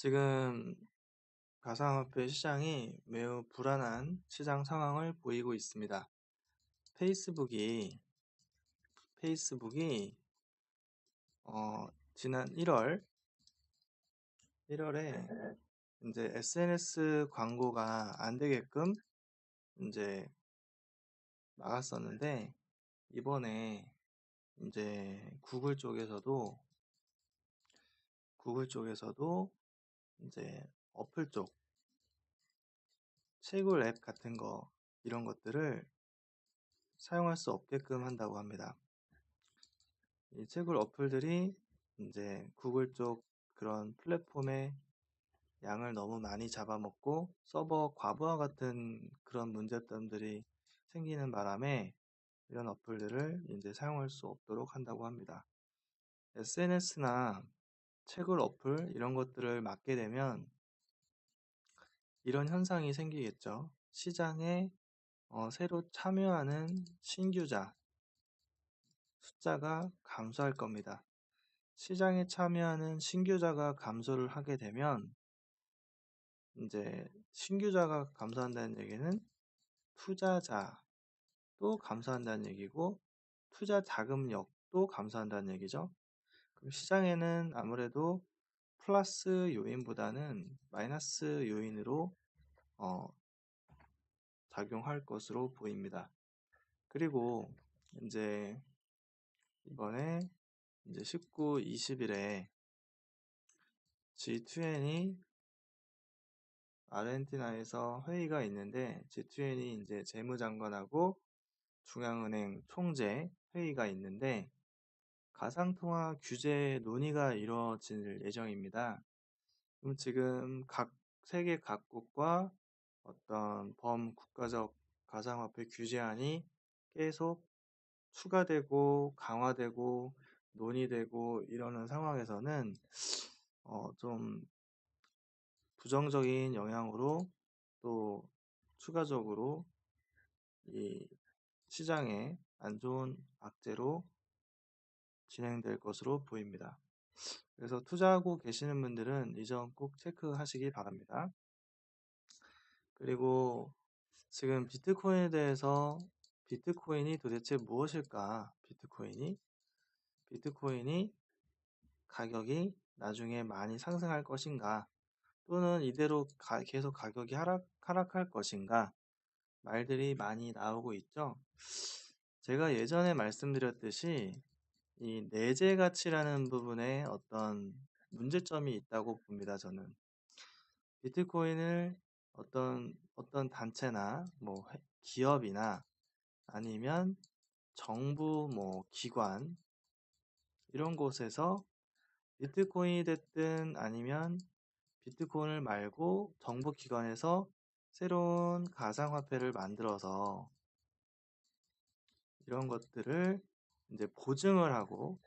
지금 가상화폐 시장이 매우 불안한 시장 상황을 보이고 있습니다. 페이스북이 페이스북이 지난 1월에 이제 SNS 광고가 안 되게끔 이제 막았었는데, 이번에 이제 구글 쪽에서도 이제 어플 쪽 채굴 앱 같은 거, 이런 것들을 사용할 수 없게끔 한다고 합니다. 이 채굴 어플들이 이제 구글 쪽 그런 플랫폼의 양을 너무 많이 잡아먹고 서버 과부하 같은 그런 문제점들이 생기는 바람에 이런 어플들을 이제 사용할 수 없도록 한다고 합니다. SNS나 채굴 어플 이런 것들을 막게 되면 이런 현상이 생기겠죠. 시장에 새로 참여하는 신규자 숫자가 감소할 겁니다. 시장에 참여하는 신규자가 감소를 하게 되면 이제 신규자가 감소한다는 얘기는 투자자도 감소한다는 얘기고 투자 자금력도 감소한다는 얘기죠. 그럼 시장에는 아무래도 플러스 요인보다는 마이너스 요인으로 작용할 것으로 보입니다. 그리고 이제 이번에 이제 19, 20일에 G20 아르헨티나에서 회의가 있는데, G20이 이제 재무장관하고 중앙은행 총재 회의가 있는데 가상통화 규제 논의가 이루어질 예정입니다. 그럼 지금 세계 각국과 어떤 범국가적 가상화폐 규제안이 계속 추가되고 강화되고 논의되고 이러는 상황에서는 좀 부정적인 영향으로 또 추가적으로 이 시장에 안 좋은 악재로 진행될 것으로 보입니다. 그래서 투자하고 계시는 분들은 이 점 꼭 체크하시기 바랍니다. 그리고 지금 비트코인에 대해서 비트코인이 도대체 무엇일까? 비트코인이 가격이 나중에 많이 상승할 것인가? 또는 이대로 계속 가격이 하락할 것인가? 말들이 많이 나오고 있죠. 제가 예전에 말씀드렸듯이 이 내재 가치라는 부분에 어떤 문제점이 있다고 봅니다. 저는 비트코인을 어떤 단체나 뭐 기업이나 아니면 정부 뭐 기관 이런 곳에서 비트코인이 됐든 아니면 비트코인을 말고 정부 기관에서 새로운 가상화폐를 만들어서 이런 것들을 이제 보증을 하고,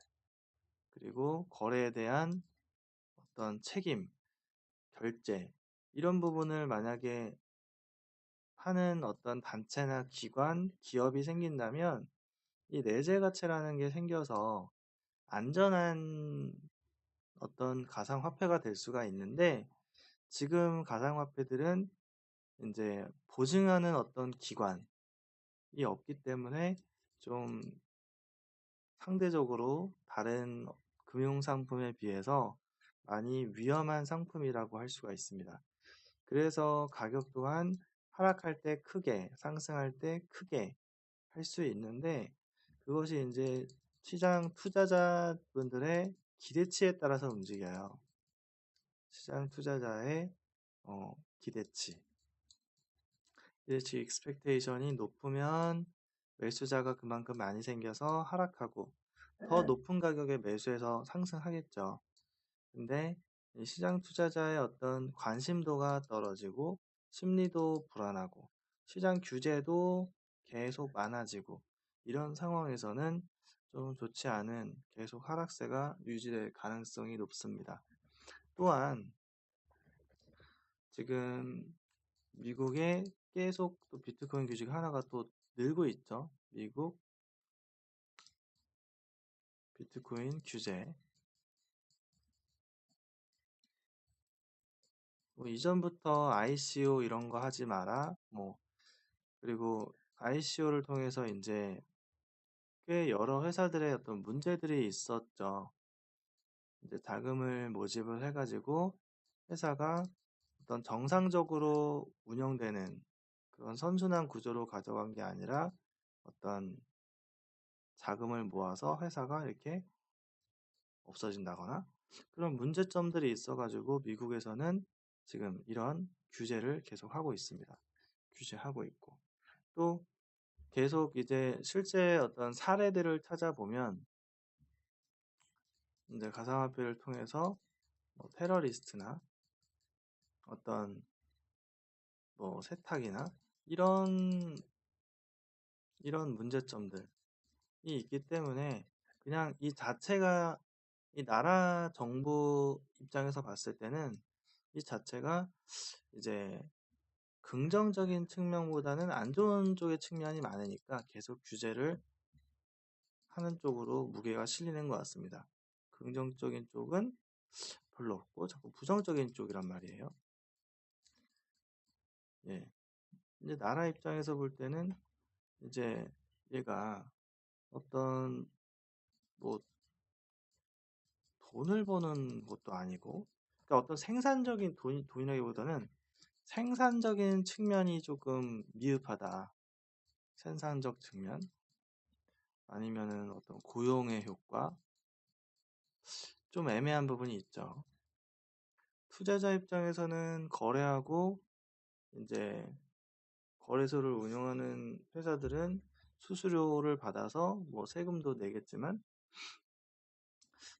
그리고 거래에 대한 어떤 책임, 결제 이런 부분을 만약에 하는 어떤 단체나 기관, 기업이 생긴다면 이 내재 가치라는 게 생겨서 안전한 어떤 가상화폐가 될 수가 있는데, 지금 가상화폐들은 이제 보증하는 어떤 기관이 없기 때문에 좀 상대적으로 다른 금융상품에 비해서 많이 위험한 상품이라고 할 수가 있습니다. 그래서 가격 또한 하락할 때 크게, 상승할 때 크게 할 수 있는데, 그것이 이제 시장 투자자분들의 기대치에 따라서 움직여요. 시장 투자자의 기대치 expectation이 높으면 매수자가 그만큼 많이 생겨서 하락하고, 더 높은 가격에 매수해서 상승하겠죠. 근데 이 시장 투자자의 어떤 관심도가 떨어지고 심리도 불안하고 시장 규제도 계속 많아지고 이런 상황에서는 좀 좋지 않은 계속 하락세가 유지될 가능성이 높습니다. 또한 지금 미국에 계속 또 비트코인 규제가 하나가 또 늘고 있죠. 미국 비트코인 규제. 뭐 이전부터 ICO 이런 거 하지 마라. 뭐 그리고 ICO를 통해서 이제 꽤 여러 회사들의 어떤 문제들이 있었죠. 이제 자금을 모집을 해가지고 회사가 어떤 정상적으로 운영되는 그런 선순환 구조로 가져간 게 아니라 어떤 자금을 모아서 회사가 이렇게 없어진다거나 그런 문제점들이 있어가지고 미국에서는 지금 이런 규제를 계속 하고 있습니다. 규제하고 있고 또 계속 이제 실제 어떤 사례들을 찾아보면 이제 가상화폐를 통해서 뭐 테러리스트나 어떤 뭐 세탁이나 이런 문제점들이 있기 때문에 그냥 이 자체가 이 나라 정부 입장에서 봤을 때는 이 자체가 이제 긍정적인 측면보다는 안 좋은 쪽의 측면이 많으니까 계속 규제를 하는 쪽으로 무게가 실리는 것 같습니다. 긍정적인 쪽은 별로 없고 자꾸 부정적인 쪽이란 말이에요. 예. 이제 나라 입장에서 볼 때는 이제 얘가 어떤 뭐 돈을 버는 것도 아니고 그러니까 어떤 생산적인 돈이라기보다는 생산적인 측면이 조금 미흡하다. 생산적 측면 아니면은 어떤 고용의 효과 좀 애매한 부분이 있죠. 투자자 입장에서는 거래하고 이제 거래소를 운영하는 회사들은 수수료를 받아서 뭐 세금도 내겠지만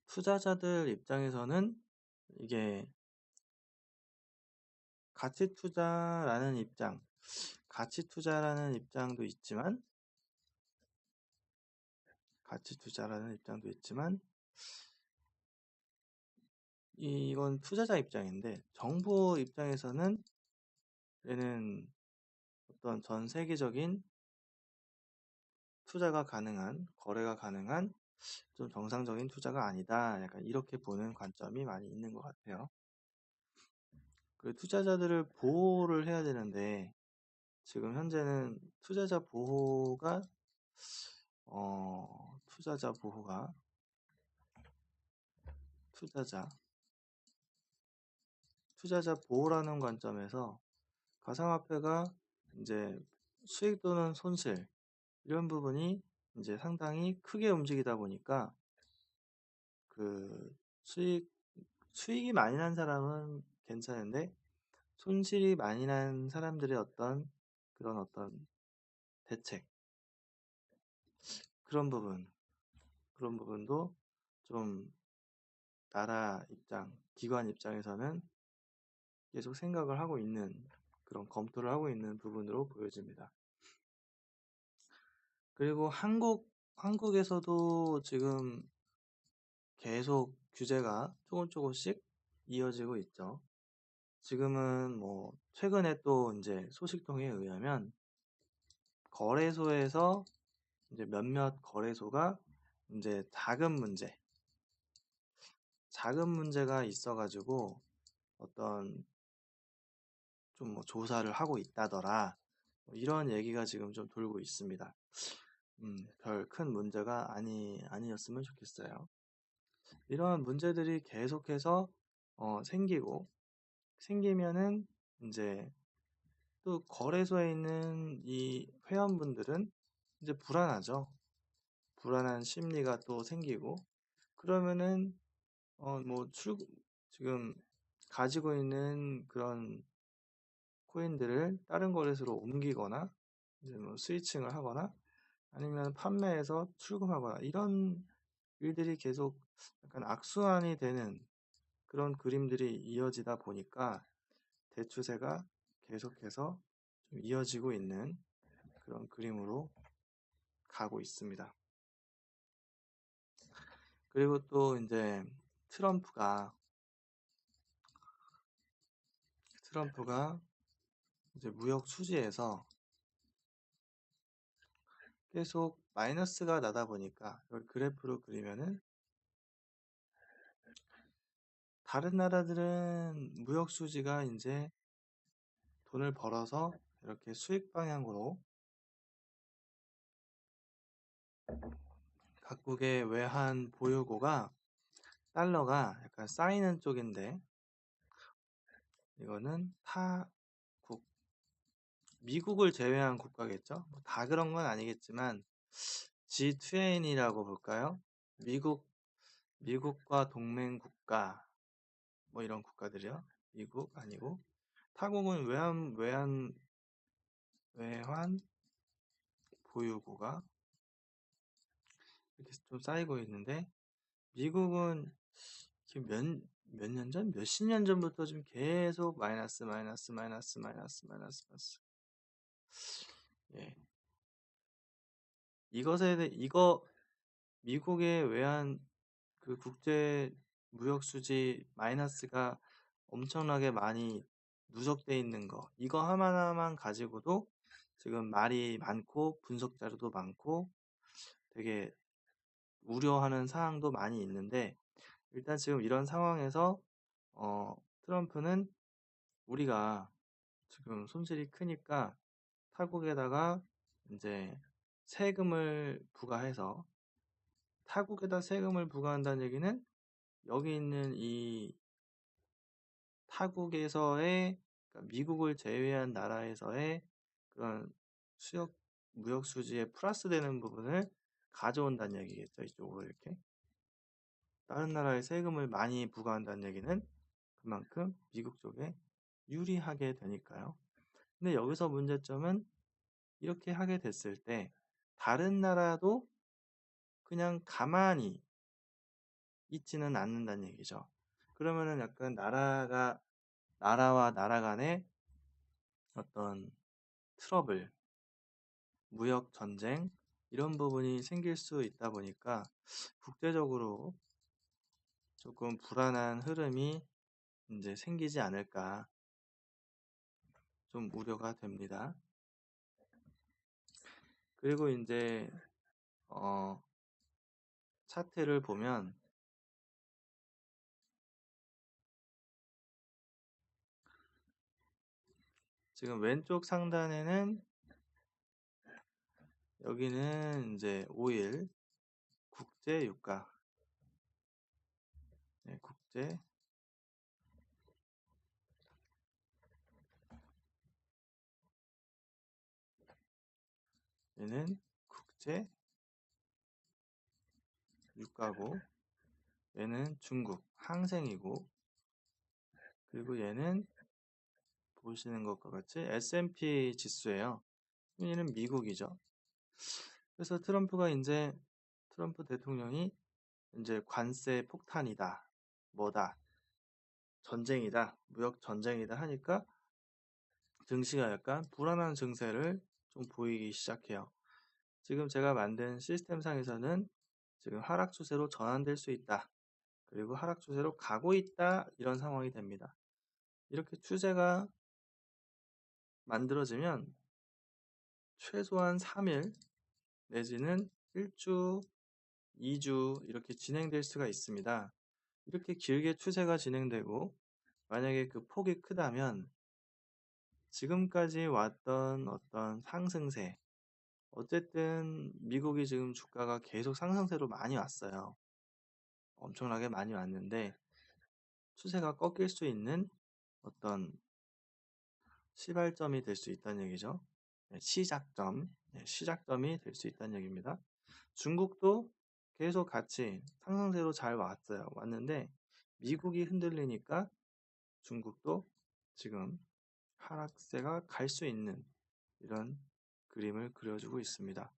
투자자들 입장에서는 이게 가치 투자라는 입장도 있지만 이건 투자자 입장인데 정부 입장에서는 얘는 어떤 전 세계적인 투자가 가능한 거래가 가능한 좀 정상적인 투자가 아니다. 약간 이렇게 보는 관점이 많이 있는 것 같아요. 그 투자자들을 보호를 해야 되는데 지금 현재는 투자자 보호가 투자자 보호가 투자자 보호라는 관점에서 가상화폐가 이제 수익 또는 손실 이런 부분이 이제 상당히 크게 움직이다 보니까 그 수익이 많이 난 사람은 괜찮은데 손실이 많이 난 사람들의 그런 어떤 대책 그런 부분도 좀 나라 기관 입장에서는 계속 생각을 하고 있는 그런 검토를 하고 있는 부분으로 보여집니다. 그리고 한국에서도 지금 계속 규제가 조금씩 이어지고 있죠. 지금은 뭐 최근에 또 이제 소식통에 의하면 거래소에서 이제 몇몇 거래소가 이제 자금 문제가 있어가지고 어떤 좀 뭐 조사를 하고 있다더라. 뭐 이런 얘기가 지금 좀 돌고 있습니다. 별 큰 문제가 아니었으면 좋겠어요. 이런 문제들이 계속해서 생기면은 이제 또 거래소에 있는 이 회원분들은 이제 불안하죠. 불안한 심리가 또 생기고 그러면은 뭐 지금 가지고 있는 그런 코인들을 다른 거래소로 옮기거나 이제 뭐 스위칭을 하거나 아니면 판매해서 출금하거나 이런 일들이 계속 약간 악순환이 되는 그런 그림들이 이어지다 보니까 대추세가 계속해서 좀 이어지고 있는 그런 그림으로 가고 있습니다. 그리고 또 이제 트럼프가 이제 무역 수지에서 계속 마이너스가 나다 보니까 이걸 그래프로 그리면은 다른 나라들은 무역 수지가 이제 돈을 벌어서 이렇게 수익 방향으로 각국의 외환 보유고가 달러가 약간 쌓이는 쪽인데 이거는 타국 미국을 제외한 국가겠죠? 뭐다 그런 건 아니겠지만 G20이라고 볼까요? 미국과 동맹 국가 뭐 이런 국가들이요. 미국 아니고 타국은 외환 보유고가 이렇게 좀 쌓이고 있는데 미국은 지금 몇 년 전? 몇십 년 전부터 좀 계속 마이너스 마이너스 마이너스 마이너스 마이너스 마이너스 예. 이거 미국의 외환 그 국제 무역 수지 마이너스가 엄청나게 많이 누적돼 있는 거 이거 하나만 가지고도 지금 말이 많고 분석 자료도 많고 되게 우려하는 사항도 많이 있는데 일단 지금 이런 상황에서 트럼프는 우리가 지금 손실이 크니까 타국에다가 이제 세금을 부과해서 타국에다 세금을 부과한다는 얘기는 여기 있는 이 타국에서의 그러니까 미국을 제외한 나라에서의 그런 수역 무역 수지에 플러스 되는 부분을 가져온다는 얘기겠죠. 이쪽으로 이렇게 다른 나라에 세금을 많이 부과한다는 얘기는 그만큼 미국 쪽에 유리하게 되니까요. 근데 여기서 문제점은 이렇게 하게 됐을 때 다른 나라도 그냥 가만히 있지는 않는다는 얘기죠. 그러면은 약간 나라와 나라 간의 어떤 트러블, 무역 전쟁 이런 부분이 생길 수 있다 보니까 국제적으로 조금 불안한 흐름이 이제 생기지 않을까 좀 우려가 됩니다. 그리고 이제 차트를 보면 지금 왼쪽 상단에는 여기는 이제 5일 국제 유가 네, 국제 얘는 국제 유가고 얘는 중국 항생이고 그리고 얘는 보시는 것과 같이 S&P 지수예요. 얘는 미국이죠. 그래서 트럼프 대통령이 이제 관세 폭탄이다, 뭐다, 전쟁이다, 무역 전쟁이다 하니까 증시가 약간 불안한 증세를 좀 보이기 시작해요. 지금 제가 만든 시스템상에서는 지금 하락 추세로 전환될 수 있다. 그리고 하락 추세로 가고 있다. 이런 상황이 됩니다. 이렇게 추세가 만들어지면 최소한 3일 내지는 1주, 2주 이렇게 진행될 수가 있습니다. 이렇게 길게 추세가 진행되고 만약에 그 폭이 크다면 지금까지 왔던 어떤 상승세 어쨌든 미국이 지금 주가가 계속 상승세로 많이 왔어요. 엄청나게 많이 왔는데 추세가 꺾일 수 있는 어떤 시발점이 될 수 있다는 얘기죠. 네, 시작점이 될 수 있다는 얘기입니다. 중국도 계속 같이 상승세로 잘 왔는데 미국이 흔들리니까 중국도 지금 하락세가 갈 수 있는 이런 그림을 그려주고 있습니다.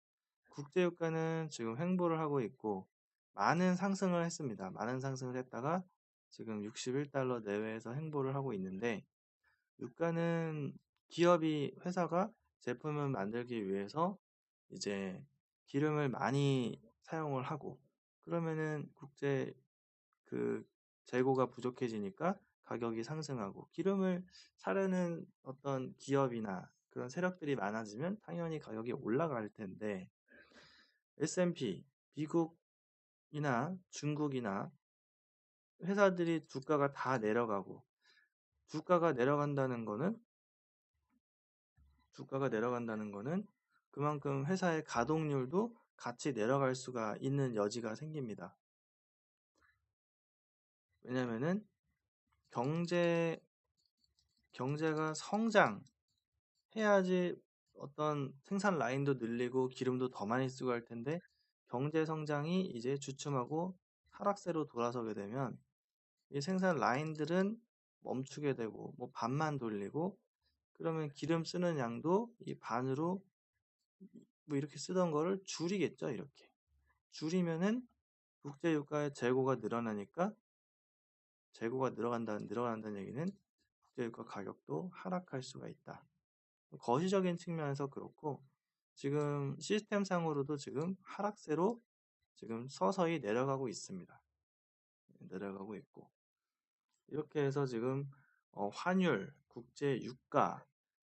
국제유가는 지금 횡보를 하고 있고 많은 상승을 했습니다. 많은 상승을 했다가 지금 61달러 내외에서 횡보를 하고 있는데 유가는 회사가 제품을 만들기 위해서 이제 기름을 많이 사용을 하고 그러면은 국제 그 재고가 부족해지니까 가격이 상승하고 기름을 사려는 어떤 기업이나 그런 세력들이 많아지면 당연히 가격이 올라갈 텐데 S&P, 미국이나 중국이나 회사들이 주가가 다 내려가고, 주가가 내려간다는 거는 그만큼 회사의 가동률도 같이 내려갈 수가 있는 여지가 생깁니다. 왜냐면은 경제가 성장해야지 어떤 생산 라인도 늘리고 기름도 더 많이 쓰고 할 텐데, 경제 성장이 이제 주춤하고 하락세로 돌아서게 되면 이 생산 라인들은 멈추게 되고, 뭐 반만 돌리고, 그러면 기름 쓰는 양도 이 반으로 뭐 이렇게 쓰던 거를 줄이겠죠. 이렇게 줄이면은 국제유가의 재고가 늘어나니까, 재고가 늘어난다는 얘기는 국제유가 가격도 하락할 수가 있다. 거시적인 측면에서 그렇고, 지금 시스템상으로도 지금 하락세로 지금 서서히 내려가고 있습니다. 내려가고 있고, 이렇게 해서 지금 환율, 국제 유가,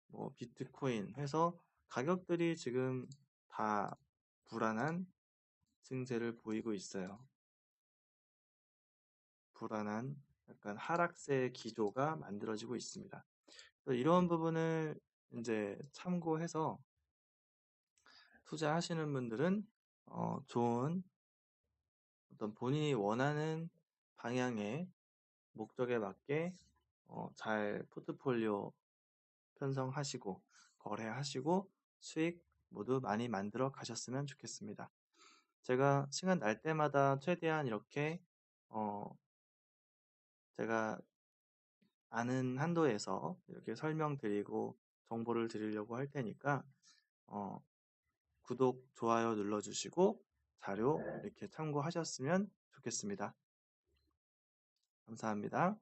뭐 비트코인 해서 가격들이 지금 다 불안한 증세를 보이고 있어요. 불안한 약간 하락세 기조가 만들어지고 있습니다. 이런 부분을 이제 참고해서 투자하시는 분들은 좋은 어떤 본인이 원하는 방향의 목적에 맞게 잘 포트폴리오 편성하시고 거래하시고 수익 모두 많이 만들어 가셨으면 좋겠습니다. 제가 시간 날 때마다 최대한 이렇게 제가 아는 한도에서 이렇게 설명드리고 정보를 드리려고 할 테니까 어, 구독, 좋아요 눌러주시고 자료 이렇게 참고하셨으면 좋겠습니다. 감사합니다.